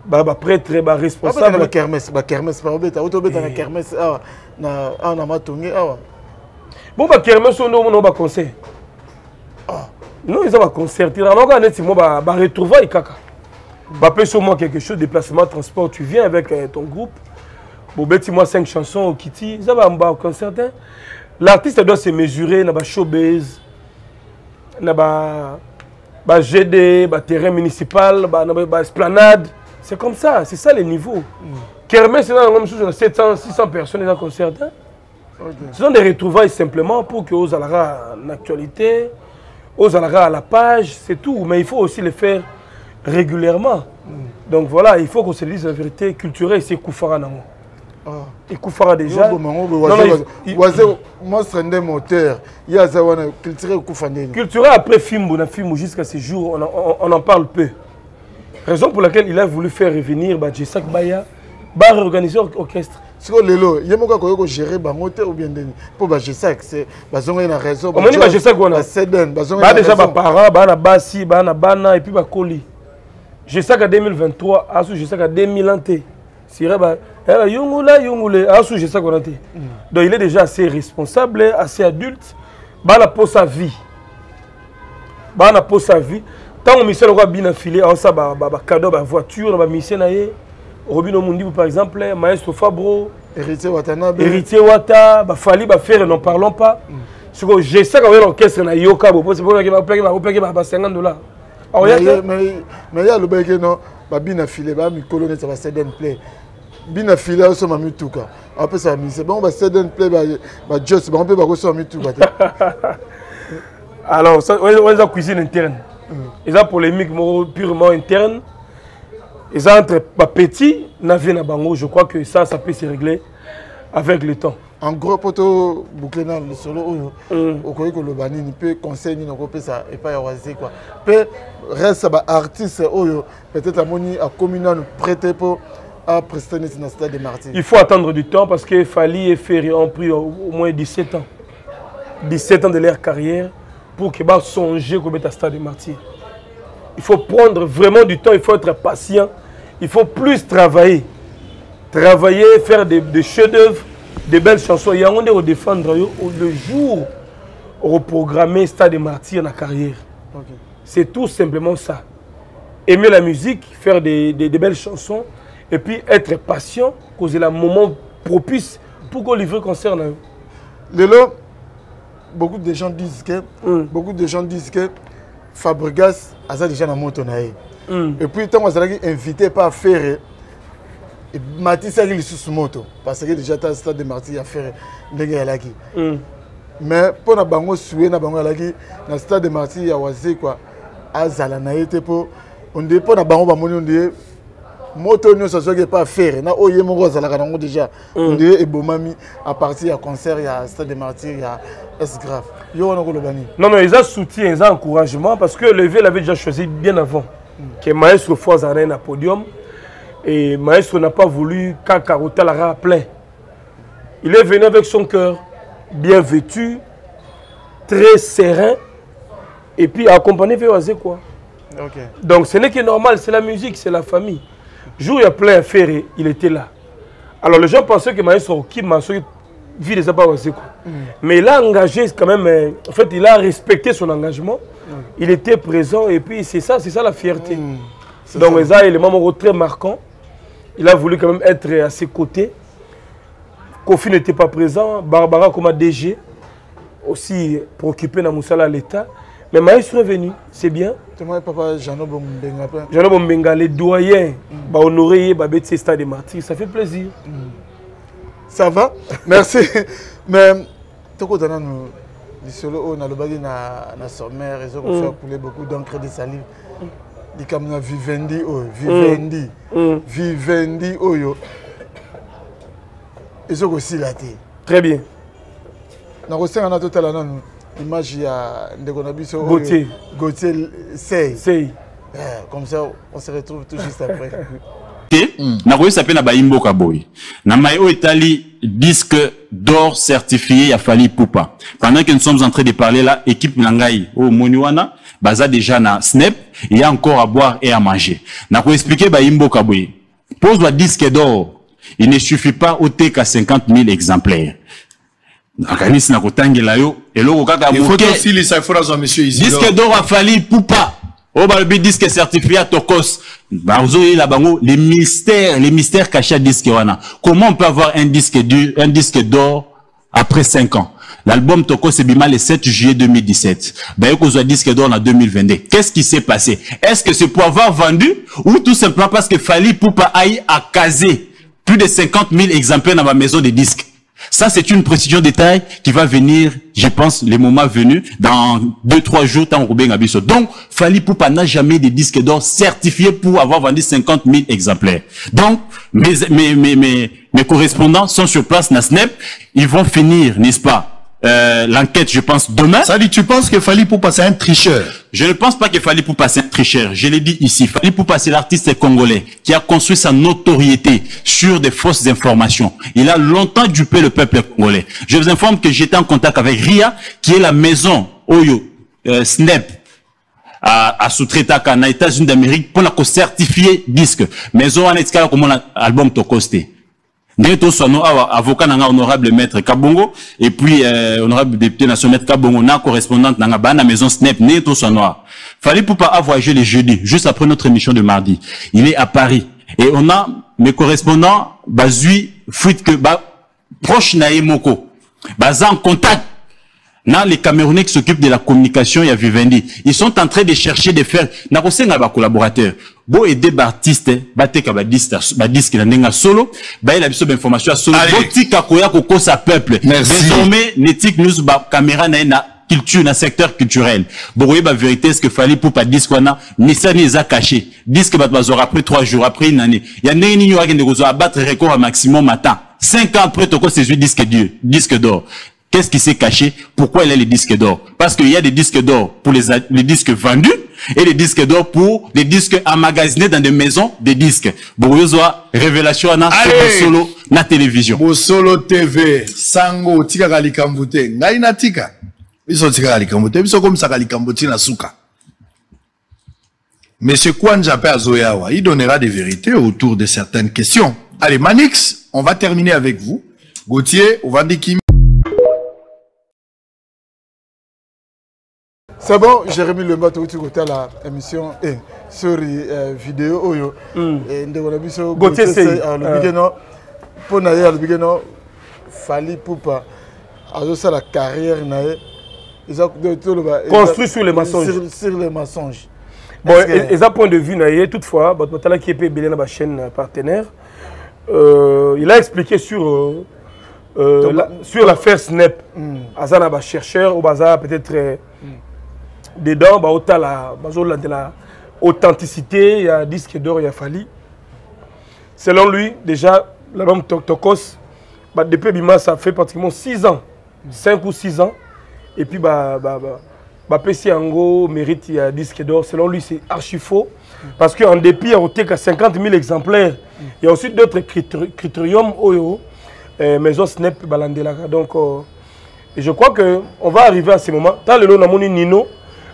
[SPEAKER 1] ba prêtre ba responsable
[SPEAKER 2] ba kermesse pas beta auto beta na kermesse na matongi awa
[SPEAKER 1] bon ba kermesse on ba concert non ils ont concert il on net mo ba retrouvaille kaka Bapé sur moi quelque chose, déplacement, transport, tu viens avec ton groupe. Bon, moi 5 chansons au Kitty, ça va en concert. L'artiste doit se mesurer dans le showbiz, dans le GD, dans le terrain municipal, dans l'esplanade. C'est comme ça, c'est ça les niveaux. Kermesse, c'est dans la même chose, 700, 600 personnes dans le concert. Ce sont des retrouvailles simplement pour que aux alara en actualité, aux alara à la page, c'est tout. Mais il faut aussi le faire régulièrement. Donc voilà, il faut qu'on se dise la vérité culturelle, c'est Koufara Nango. Et Koufara déjà.
[SPEAKER 2] Moi, c'est un moteur. Il y a un culturel Koufara.
[SPEAKER 1] Culturel après film, jusqu'à ce jour, on en parle peu. Raison pour laquelle il a voulu faire revenir Jessak Baya, réorganiser l'orchestre.
[SPEAKER 2] Si vous voulez, il y a un gérer un moteur ou bien pour Jessak, c'est une raison.
[SPEAKER 1] On a Jessak, on a déjà des parents, des bassi, des bana et puis des colis. Je sais qu'en 2023, je sais qu'en 2000, je sais qu'on a été. Donc il est déjà assez responsable, assez adulte. Il a pour sa vie. Tant que monsieur le roi bien affilé, on a cadeau, voiture, on a mission Robino Mundi par exemple, Maestro Fabro,
[SPEAKER 2] Héritier Watanabe,
[SPEAKER 1] Héritier Wata, Fali, faire, n'en parlons pas. Je sais qu'on a l'orchestre na Yoka, c'est pour ça qu'il va payer $50.
[SPEAKER 2] Mais il y a le bail que non, bien affilé, Mikolo ne va céder play. Bien affilé, on s'en mis tout cas. Après ça, c'est bon, on va céder play, just, on peut pas s'en mis tout.
[SPEAKER 1] Alors, ça, on a cuisine interne. Ils ont polémique purement interne. Ils ont entre petits, navé na bango. Je crois que ça peut se régler avec le temps.
[SPEAKER 2] En gros, poto boucler dans le solo, au cas où le bani ne peut conseiller ni ne ça et pas y quoi. Peut reste artiste peut-être à moni à communal prêter pour à prester dans le stade des Martyrs. Il
[SPEAKER 1] faut attendre du temps parce que Fali et Ferry ont pris au moins 17 ans. 17 ans de leur carrière pour qu'ils soient songer comme le stade des Martyrs. Il faut prendre vraiment du temps, il faut être patient, il faut plus travailler. Travailler, faire des chefs-d'œuvre, des belles chansons. Il y a un de défendre le jour reprogrammer Stade des Martyrs dans la carrière. Okay. C'est tout simplement ça. Aimer la musique, faire des belles chansons et puis être patient, causer le moment propice pour qu'on livre concert.
[SPEAKER 2] Lélo, beaucoup de gens disent que Fabregas a déjà dans moto et puis tant qu'on a invité pas à faire et Matisse a eu sous moto parce que déjà le Stade des Martyrs a fait ndenge ya laki. Mais pour na bango sué na bango laki na Stade des Martyrs ya waze quoi azala na été pour on dit pour na bango ba moni on dit moto ne soit pas faire na oye moko azala kanango déjà on dit ebomami à partir ya concert ya Stade des Martyrs ya S grave yo on a ko le bani.
[SPEAKER 1] Non ils ont soutien ils ont encouragement parce que le vieux l'avait déjà choisi bien avant. que Maestro fois en un podium. Et Maestro n'a pas voulu quand Carota l'a rappelé. Il est venu avec son cœur bien vêtu, très serein, et puis accompagné de quoi.
[SPEAKER 2] Okay.
[SPEAKER 1] Donc ce n'est que normal, c'est la musique, c'est la famille. Jour il y a plein à faire, il était là. Alors les gens pensaient que Maestro qui m'a vu les quoi. Mais il a engagé quand même, en fait il a respecté son engagement, il était présent et puis c'est ça la fierté. Donc ça est élément très marquant. Il a voulu quand même être à ses côtés. Kofi n'était pas présent, Barbara comme DG, aussi préoccupé dans Moussala à l'État. Mais Maestro est venu, c'est bien.
[SPEAKER 2] Papa Jeannot Bombenga.
[SPEAKER 1] Jeannot Bombenga, les doyens, honoré, Babet Stade des Martyrs, ça fait plaisir.
[SPEAKER 2] Ça va, merci. Mais, tu sais, on a sommaire, ils ont fait couler beaucoup d'encre de salive. Dit comme on a Vivendi, Vivendi, ils ont aussi la tête.
[SPEAKER 1] Très bien.
[SPEAKER 2] Dans le total, l'image il y a Gauthier Sey. Comme ça, on se retrouve tout juste après.
[SPEAKER 6] Nakoye s'appelle na baimbo kaboy. Na mayo etali disque d'or certifié à Fally Ipupa. Pendant que nous sommes en train de parler là, équipe Nangai au Moniwana, baza déjà na Snap, il y a encore à boire et à manger. Nakoye expliquer baimbo kaboy. Pose le disque d'or. Il ne suffit pas au qu'à 50 000 exemplaires. Il
[SPEAKER 7] faut aussi les phrases à monsieur ici.
[SPEAKER 6] Disque d'or à Fally Ipupa. Oh, bah, le disque certifié à Tokos. Les mystères cachés à disque. Comment on peut avoir un disque d'or après 5 ans? L'album Tokos est bima le 7 juillet 2017. Ben, il y a un disque d'or en 2022. Qu'est-ce qui s'est passé? Est-ce que c'est pour avoir vendu ou tout simplement parce que Fally Ipupa aille à caser plus de 50 000 exemplaires dans ma maison de disques? Ça, c'est une précision détail qui va venir, je pense, les moments venus, dans 2-3 jours, tant Robin Abisso. Donc, Fally Ipupa n'a jamais de disques d'or certifiés pour avoir vendu 50 000 exemplaires. Donc, mes correspondants sont sur place, na Snap, ils vont finir, n'est-ce pas, l'enquête, je pense, demain.
[SPEAKER 7] Ça dit, tu penses que Fally Ipupa c'est un tricheur?
[SPEAKER 6] Je ne pense pas que Fally Ipupa c'est un tricheur. Je l'ai dit ici. Fally Ipupa c'est l'artiste congolais qui a construit sa notoriété sur des fausses informations. Il a longtemps dupé le peuple congolais. Je vous informe que j'étais en contact avec RIA, qui est la maison Oyo Snap à sous-traiter aux États-Unis d'Amérique pour la certifier disque. Maison en escale comme l'album Tokosté. Nous sommes avocat honorable maître Kabongo et puis honorable député national maître Kabongo, na correspondante dans la maison Snap. Nous sommes noirs. Fally Ipupa a voyagé le jeudi, juste après notre émission de mardi. Il est à Paris et on a mes correspondants bazui fuite que proche naemoko baza en contact. Là, les Camerounais qui s'occupent de la communication, il y a Vivendi. Ils sont en train de chercher de faire, collaborateurs. Beau aider artiste, disque la solo, il a besoin d'informations solo. Botika koya koko sa peuple. Désormais, Netik nous caméra na culture, na secteur culturel. Boye ba vérité, est-ce que Fally Ipupa disque wana, Nissa ni a caché. Disque bazor après 3 jours, après une année. Il y a neni ni waki de abattre record à maximum matin. 5 ans après, toko c'est disque d'or. Qu'est-ce qui s'est caché? Pourquoi il a les disques d'or? Parce qu'il y a des disques d'or pour les disques vendus et des disques d'or pour les disques emmagasinés dans des maisons de disques. Bourgeois, révélation à solo na télévision.
[SPEAKER 7] Solo TV, sango tika kalikambute. Ngai na tika. Biso tika kalikambute. Biso comme ça kalikambute na suka. Monsieur Kwanja Pe Azoyawa, il donnera des vérités autour de certaines questions. Allez, Manix, on va terminer avec vous. Gauthier, on va dire qui.
[SPEAKER 2] C'est bon, j'ai remis le mot tout côté à l'émission sur vidéo.
[SPEAKER 1] Gauthier Sey.
[SPEAKER 2] Pour naïe, le Fally Ipupa, à la carrière naïe,
[SPEAKER 1] construit sur les mensonges.
[SPEAKER 2] Sur les mensonges.
[SPEAKER 1] Bon, et d'un point de vue naïe, toutefois, Batmatala qui est payé dans ma chaîne partenaire, il a expliqué sur l'affaire Snap. Azana chercheur, ou Baza peut-être. Dedans, de la authenticité, il y a disque d'or, il y a Fally. Selon lui, déjà, l'album Tokos, depuis Bima, ça fait pratiquement 6 ans, 5 ou 6 ans. Et puis, Bapesi Ango mérite il y a disque d'or. Selon lui, c'est archi faux. Parce qu'en dépit, il y a 50 000 exemplaires. Il y a aussi d'autres critériums. Maison Snap Balandelaka. Donc, je crois qu'on va arriver à ce moment. Tant le nom Nino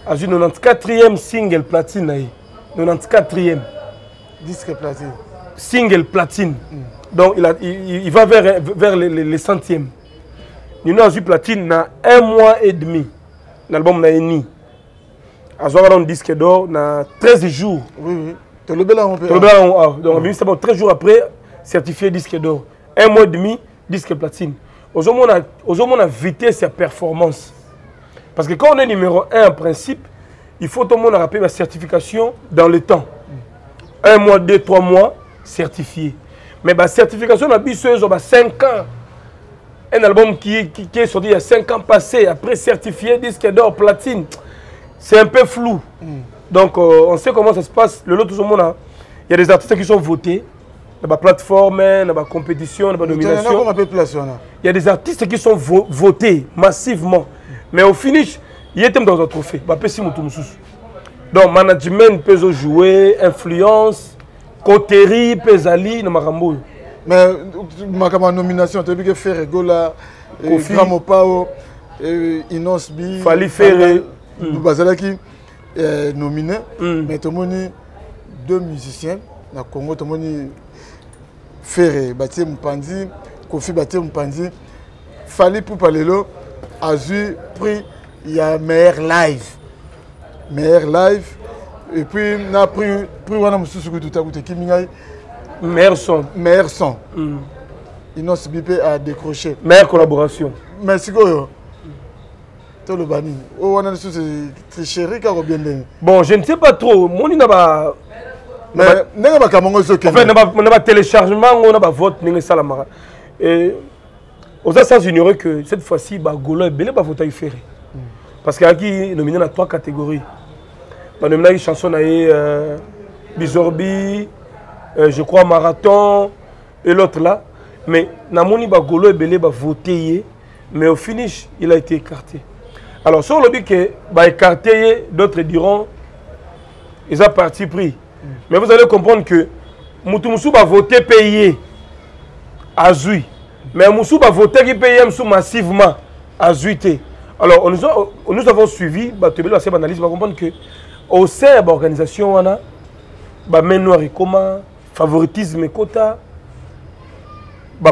[SPEAKER 1] a eu 94e single platine. 94e.
[SPEAKER 2] Disque platine.
[SPEAKER 1] Single platine. Donc, il va vers les centièmes. Nino a eu platine dans 1 mois et demi. L'album n'a ni. A eu un disque d'or dans 13 jours.
[SPEAKER 2] Oui, oui.
[SPEAKER 1] Donc, 13 jours après, certifié disque d'or. 1 mois et demi, disque platine. Aujourd'hui, on a vité sa performance. Parce que quand on est numéro 1 en principe, il faut tout le monde rappeler la certification dans le temps. 1 mois, 2, 3 mois, certifié. Mais la certification, on a 5 ans. Un album qui est sorti il y a 5 ans passés, après certifié disque d'or, platine. C'est un peu flou. Donc, on sait comment ça se passe. Le lot, tout le monde, il y a des artistes qui sont votés. Dans la plateforme, dans la compétition, dans la nomination. Il y a des artistes qui sont votés massivement. Mais au finish, il y a dans un trophée. Donc, management peut jouer, influence, coterie peut aller dans Marambo.
[SPEAKER 2] Mais ma nomination, tu as vu que Ferregola, Gramopao, Inosbi,
[SPEAKER 1] Fali Ferre,
[SPEAKER 2] Bazalaki nominé. Mais tu as 2 musiciens. Dans le Congo, tu as Ferre, Batie Mpandi, Kofi Batie Mpandi. Fali Poupalelo a eu pris il y a meilleur live. Meilleur live. Et puis, on a pris
[SPEAKER 1] meilleur son.
[SPEAKER 2] Meilleur son. Inos Bipé a décroché.
[SPEAKER 1] Meilleure collaboration.
[SPEAKER 2] Merci beaucoup.
[SPEAKER 1] Bon, je ne sais pas trop. Mon n'a pas.
[SPEAKER 2] Mais n'a pas
[SPEAKER 1] on a téléchargement, on a vote, et aux sans ignorer que cette fois-ci, Golo est belé voter faire. Parce qu'il y a qui nominé dans 3 catégories. On a nominé une chanson Bizorbi, je crois Marathon et l'autre là. Mais Namoni Golo est belé voter, mais au finish, il a été écarté. Alors, sur le but que écarté, d'autres diront, ils ont parti pris. Mais vous allez comprendre que Moutoumoussou va voter payé à Zui. Mais Moussou va voter qui paye massivement à Zuité. Alors, nous avons suivi, analyse, va comprendre que au sein de l'organisation, on a noir et comment, favoritisme et quota,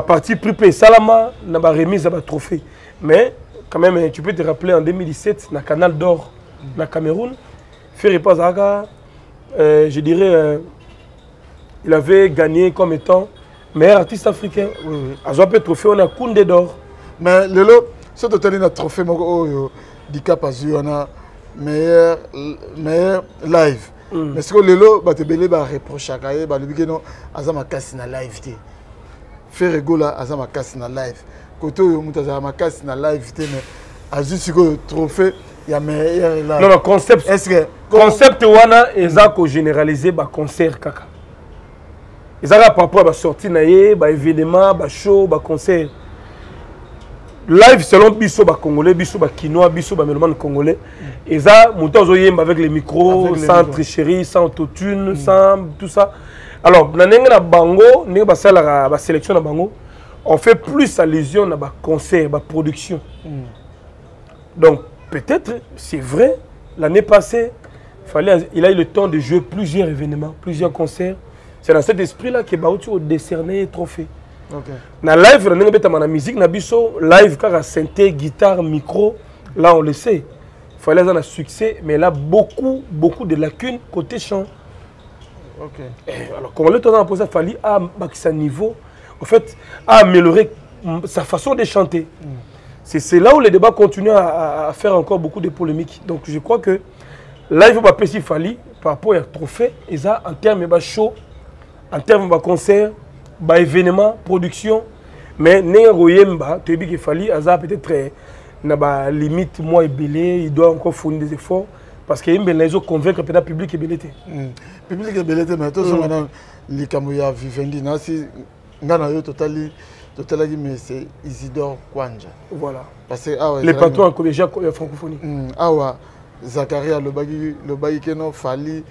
[SPEAKER 1] parti pris Salama, on a remise à trophée. Mais quand même, tu peux te rappeler en 2017, dans le Canal d'Or, dans Cameroun, Ferre Pazaga. Je dirais, il avait gagné comme étant meilleur artiste africain. À Zoapé trophée, on a Koundé d'or.
[SPEAKER 2] Mais le lot, ce total un trophée, Dika Pazu, on a meilleur live. Mais ce que le lot, tu as reproché à Kaye, tu as Azama Kassi na live. Faire Gola, Azama Kassi na live. Côté où tu as Azama Kassi na live, mais à juste le trophée. Il y a meilleur live.
[SPEAKER 1] Non, concept. Est-ce que concept wana ezako généralisé ba concert kaka. Ezaka par rapport à sortie naie, ba événement, ba show, ba concert. Live selon biso ba congolais, biso ba kinois, biso ba mélomane congolais. Eza muto zoyemba avec les micros, sans tricherie, sans autotune, sans tout ça. Alors, na nenga na bango, nenga ba sala ba sélection na bango, on fait plus allusion na ba concert, ba production. Donc peut-être, c'est vrai, l'année passée, il a eu le temps de jouer plusieurs événements, plusieurs concerts. C'est dans cet esprit-là que Baouti a décerné un trophée. Dans le live, dans la musique, live, car à synthé, guitare, micro, là on le sait. Il fallait avoir un succès, mais là, beaucoup de lacunes côté chant. Alors, comment le temps a posé, il fallait à sa niveau, en fait, à améliorer sa façon de chanter. C'est là où les débats continuent à faire encore beaucoup de polémiques. Donc je crois que là, il faut pas si Fali par rapport à trophée, et ça en termes de show, en termes de concert, événement, production. Mais Néroyemba, tu as dit qu'il Fali, peut-être na limite moi et belé, il doit encore fournir des efforts parce qu'il y a des gens convaincre le public est belé.
[SPEAKER 2] Public est belé, mais tout ça maintenant les Kamouya Vivendi, si ngana yo totali. Mais c'est Isidore Kwanja.
[SPEAKER 1] Voilà.
[SPEAKER 2] Parce que,
[SPEAKER 1] les patrons en collège francophonie.
[SPEAKER 2] Zakaria le bagi que non fali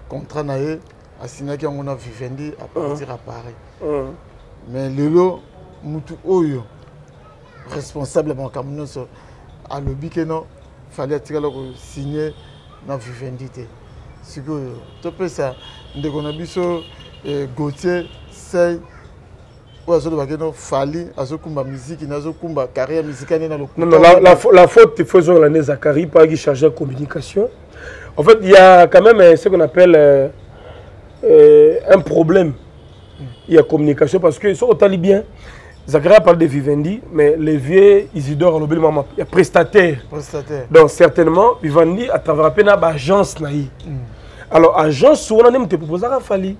[SPEAKER 2] contrat naé a signé qu'on a Vivendi à partir à Paris. Mais lelo mutu oyo responsable mon camion à lobby que non fallait signer na Vivendi té. C'est que tu peux ça de qu'on a biso Gauthier c'est fali azokumba musique nazokumba carrière musicale na
[SPEAKER 1] non la faute faisons l'année Zachary pas qui chargé de communication. En fait il y a quand même ce qu'on appelle un problème. Il y a communication parce que sont autant bien Zachary parle de Vivendi mais les vieux Isidore Lobel maman il y a prestataire. Donc certainement Vivendi à travers peine agence naï. Alors agence souvent on te proposer à fali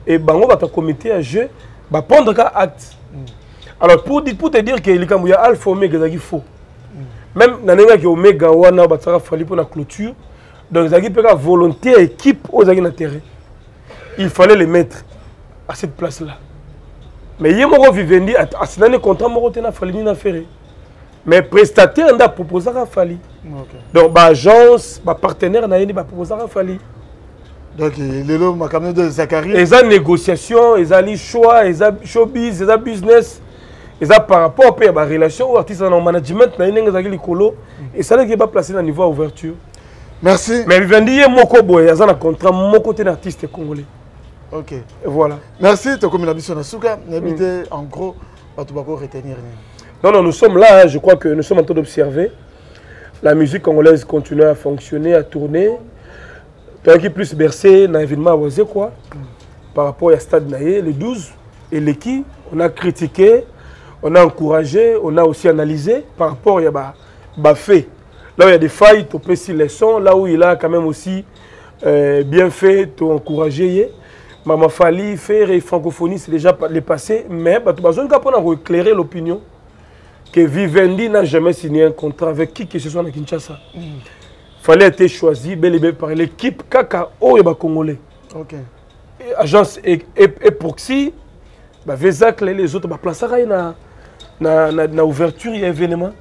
[SPEAKER 1] et bango va te comité à jeu va prendre un acte. Alors pour te dire que il y a alpha omega qui faut. Même nanenga qui omega wana ba tsara fali pour la clôture. Donc ça qui peut la volonté équipe aux agents terrain. Il fallait les mettre à cette place là. Mais il y a mon Vivendi à ce dernier contrat mon tena fali ni na faire. Mais prestataire on a proposé à fali. Donc ba agence, ba partenaire na yini ba proposer à fali.
[SPEAKER 2] Donc, le macamé de Zachary.
[SPEAKER 1] Ils ont négociation, ils ont choix, ils ont showbiz, ils ont business. Ils ont par rapport à la relation aux artistes en management, et ça n'est pas placé dans le niveau d'ouverture.
[SPEAKER 2] Merci.
[SPEAKER 1] Mais Vivendi est mon coboy, ils ont un contrat, mon côté d'artiste congolais.
[SPEAKER 2] Ok.
[SPEAKER 1] Et voilà.
[SPEAKER 2] Merci, tu as comme l'habitude à Souka. N'habitez en gros, pas tout retenir.
[SPEAKER 1] Non, nous sommes là, je crois que nous sommes en train d'observer. La musique congolaise continue à fonctionner, à tourner. Tant qu'il plus bercé dans l'événement à quoi par rapport à Stade Naé, le 12 et l'équipe, on a critiqué, on a encouragé, on a aussi analysé par rapport à fait. Là où il y a des failles, tu peux s'y les sons, là où il a quand même aussi bien fait, tu as encouragé. Maman Fali, faire et francophonie, c'est déjà les passé, mais tu as besoin de éclairer l'opinion que Vivendi n'a jamais signé un contrat avec qui que ce soit à Kinshasa. Fallait être choisi bel et bien par l'équipe Kaka Oyeba Congolais.
[SPEAKER 2] Ok.
[SPEAKER 1] Agence et proxy, Vezac, les autres, place na ouverture et événement.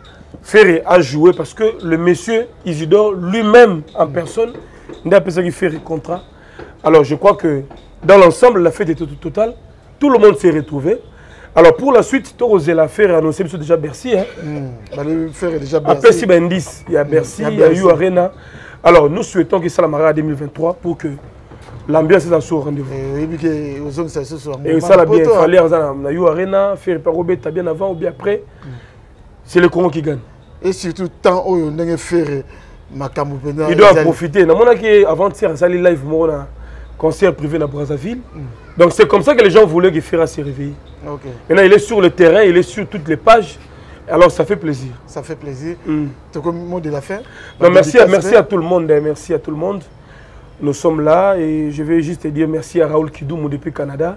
[SPEAKER 1] Faire à jouer parce que le monsieur Isidore lui-même en personne n'a pas besoin de faire un contrat. Alors je crois que dans l'ensemble, la fête était totale. Tout le monde s'est retrouvé. Alors pour la suite, tu as osé la faire annoncer déjà Bercy.
[SPEAKER 2] Déjà
[SPEAKER 1] Bercy. Il y a Bercy, il y a eu Arena. Alors nous souhaitons que ça la marque à 2023 pour que l'ambiance soit au rendez-vous. Et ça l'a bien. Il fallait eu Arena, faire Robert bien avant ou bien après. C'est le Congo qui gagne.
[SPEAKER 2] Et surtout, tant où on a fait
[SPEAKER 1] il doit profiter. Avant-hier, ça live un concert privé à Brazzaville. Donc c'est comme ça que les gens voulaient que Ferra se réveille.
[SPEAKER 2] Okay.
[SPEAKER 1] Maintenant, il est sur le terrain, il est sur toutes les pages. Alors ça fait plaisir.
[SPEAKER 2] Ça fait plaisir. Tu as comme mot de la fin?
[SPEAKER 1] Non, merci à tout le monde. Merci à tout le monde. Nous sommes là et je vais juste dire merci à Raoul Kidoum depuis Canada.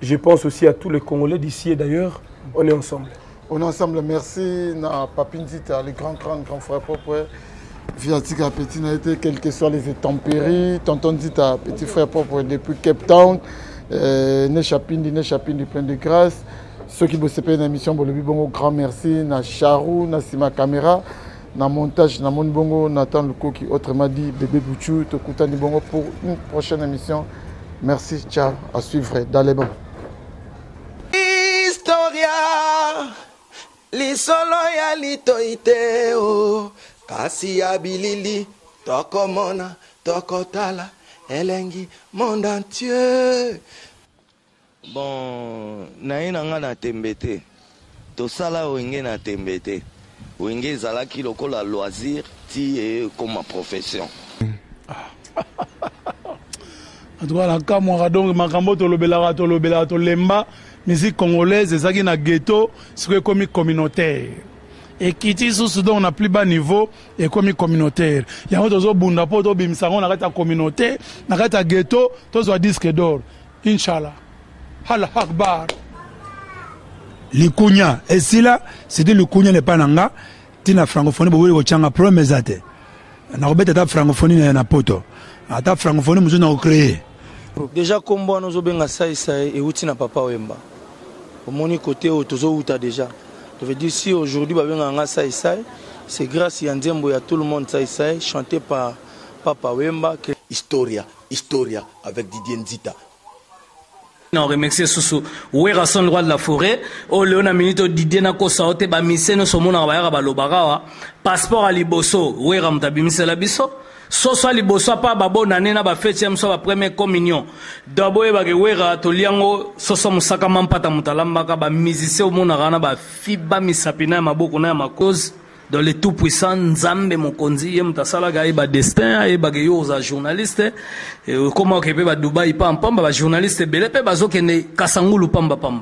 [SPEAKER 1] Je pense aussi à tous les Congolais d'ici et d'ailleurs. On est ensemble.
[SPEAKER 2] On est ensemble. Merci à Papindita, les grands frères propres. Viatika Petit n'a été, quelles que soient les intempéries. Tonton Dita, petit frère propre depuis Cape Town. Ne chapine plein de grâce. Ceux qui bossent une émission, bon grand merci. Na Charou, na Sima Caméra, na montage, na Mon Bongo, Nathan Luko qui autrement dit Bébé Bouchou, Tokutani Bongo pour une prochaine émission. Merci, ciao, à suivre dans les bons.
[SPEAKER 10] Historia, li solo ya litoite o, kasi ya bilili, toko mona, toko tala, elengi, monde entier. Bon, naina nga na tembete, to sala wenge na tembete, wenge zalaki lokola loisir, ti e comme ma profession.
[SPEAKER 11] En tout cas, la Kamwara, donc, Makambo, Tolobela, Tolemba, musique congolaise, ezaki na ghetto, c'est comme communautaire. Et Kiti sous on n'a plus bas niveau et comme communautaire. Il y a un autre bunda po to bimsango na kata communauté, na kata ghetto, to zo disque d'or. Inshallah. Allah Akbar.
[SPEAKER 12] Le Kounia, et si là, c'était le Kounia le Pananga, tina francophonie bo ko changa problème zate. Na robeta ta francophonie na poto. Ata francophonie muzo na créer.
[SPEAKER 10] Déjà comme moi nous obenga sai et outi na papa Wemba. Au moni côté au tozo uta déjà. Je veux dire si aujourd'hui ba benga nga sai
[SPEAKER 13] C'est grâce à Ndiembo, il y a tout le monde, ça chanté par Papa Wemba.
[SPEAKER 14] Historia avec Didier Nzita.
[SPEAKER 15] On remercie Soussou. Ouera son droit de la forêt. O Léona Minito Didier Nako Saote, ba miseno somona bayara ba lobarawa. Passeport à Liboso. Ouera mtabimise la biso. Soso à Liboso pa babo nanena ba fetième so ba première communion. D'abord ba ke ouera to liango soso musaka mampata mutalamba ka ba musicien omona rana ba fiba misapina maboko na makoz. Dans les tout puissants Nzambe Mokonzi yem tasala gaï ba destin et ba yo za journaliste comment que ba Dubai pam pam ba journaliste belé pe ba zo kene kasangulu pamba pam